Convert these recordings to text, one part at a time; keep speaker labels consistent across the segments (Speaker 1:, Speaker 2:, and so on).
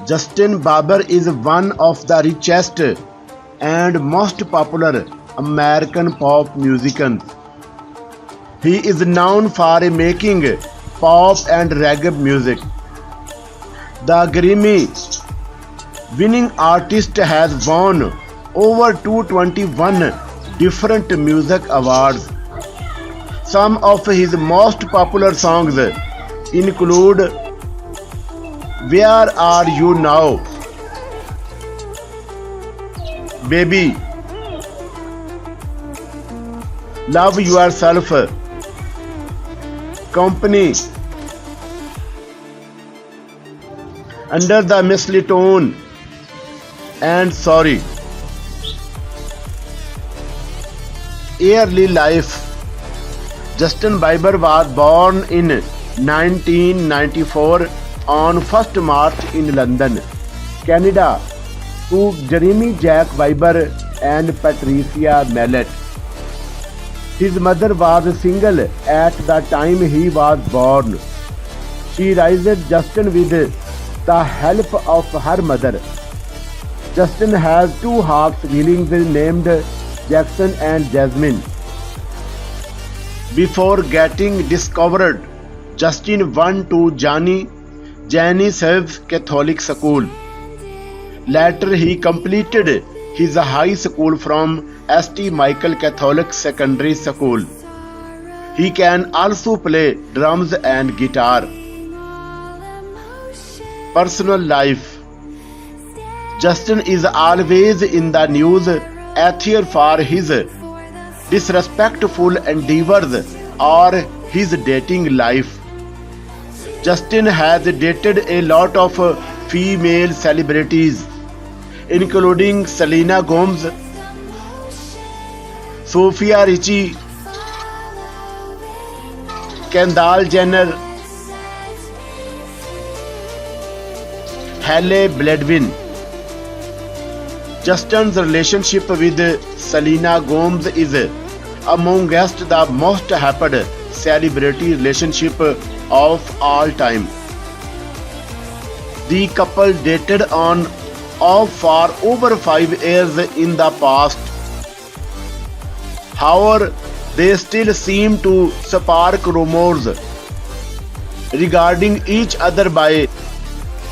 Speaker 1: Justin Bieber is one of the richest and most popular American pop musicians. He is known for making pop and reggae music. The Grammy-winning artist has won over 221 different music awards. Some of his most popular songs include Where Are You Now, Baby, Love Yourself, Company, Under the Mistletoe, and Sorry. Early life. Justin Bieber was born in 1994 on 1st March in London, Canada, to Јeremу Јасk Vіebеr and Ratrісіa Mallette. His mother was single at the time he was born. She raised Justin with the help of her mother. Justin has two half-siblings named Jackson and Jasmine. Before getting discovered, Justin went to Јeannე Ẓauvе Catholic School. Later, he completed his high school from St. Michael Catholic Secondary School. He can also play drums and guitar. Personal life. Justin is always in the news either for his disrespectful endeavors or his dating life. Justin has dated a lot of female celebrities, including Selena Gomez, Sophia Richie, Kendall Jenner, Hailey Baldwin. Justin's relationship with Selena Gomez is amongst the most happy celebrity relationship of all time. The couple dated on off for over 5 years in the past. However, they still seem to spark rumors regarding each other by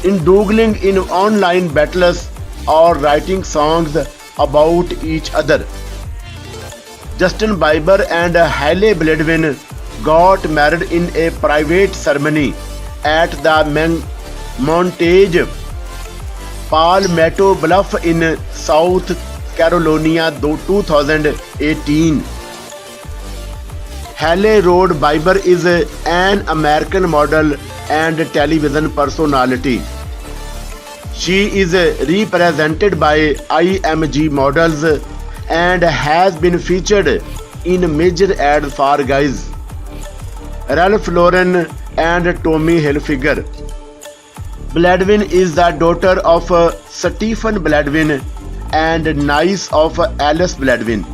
Speaker 1: indulging in online battles or writing songs about each other. Justin Bieber and Hailey Baldwin got married in a private ceremony at the Montage Palmetto Bluff in South Carolina 2018. Hailey Road Bieber is an American model and television personality. She is represented by IMG models and has been featured in major ads for guys, Ralph Lauren and Tommy Hilfiger. Baldwin is the daughter of Stephen Baldwin and niece of Alice Baldwin.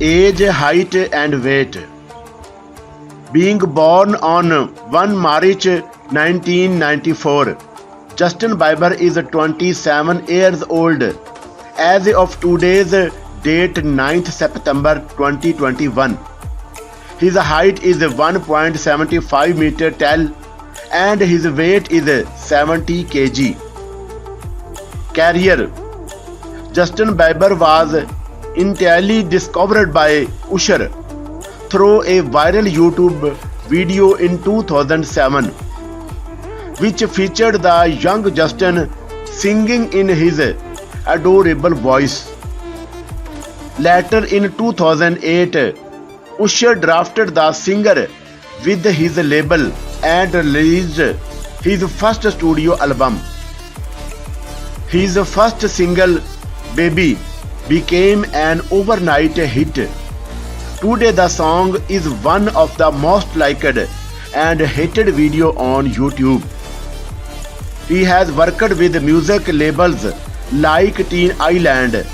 Speaker 1: Age, height and weight. Being born on 1 March 1994, Justin Bieber is 27 years old as of today's date 9th September 2021. His height is 1.75 meter tall and his weight is 70 kg. Career. Justin Bieber was initially discovered by Usher through a viral YouTube video in 2007, which featured the young Justin singing in his adorable voice. Later in 2008, Usher drafted the singer with his label and released his first studio album. His first single, Baby, became an overnight hit. Today the song is one of the most liked and hated video on YouTube. He has worked with music labels like Teen Island,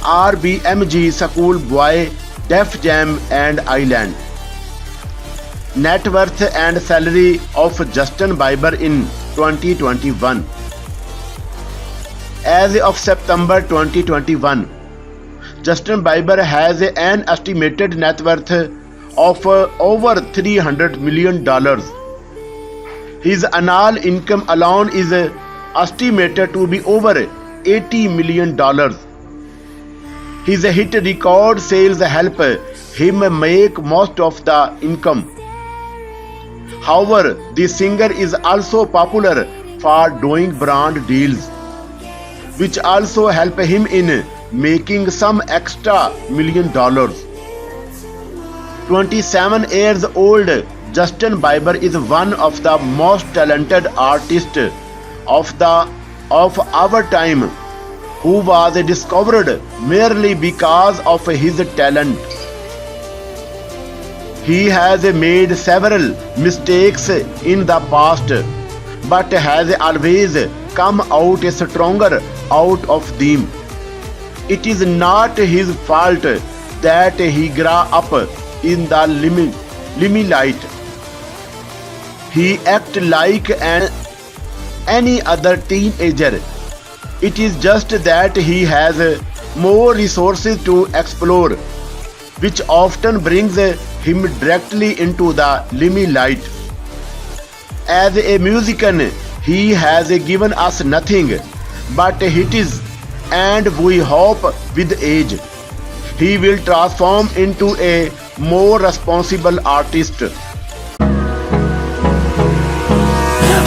Speaker 1: RBMG, Schoolboy, Def Jam and Island. Net worth and salary of Justin Bieber in 2021. As of September 2021, Justin Bieber has an estimated net worth of over $300 million. His annual income alone is estimated to be over $80 million. His hit record sales help him make most of the income. However, the singer is also popular for doing brand deals, which also help him in making some extra $1 million. 27 years old Justin Bieber is one of the most talented artists of our time, who was discovered merely because of his talent. He has made several mistakes in the past, but has always come out stronger out of them. It is not his fault that he grew up in the limelight. He acted like any other teenager. It is just that he has more resources to explore, which often brings him directly into the limelight. As a musician, he has given us nothing but hits, and we hope with age he will transform into a more responsible artist.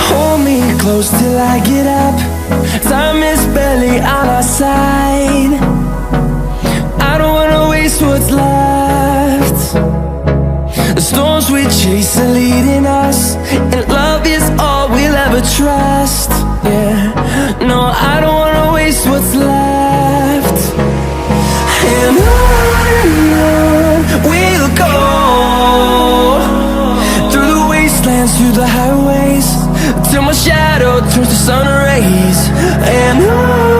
Speaker 2: Hold me close till I get up. Time is barely on our side. I don't wanna waste what's left. The storms we chase are leading us, and love is all we'll ever trust. Yeah, no, I don't wanna waste what's left. And on we'll go, through the wastelands, through the highways, till my shadow turns to sun rays. And on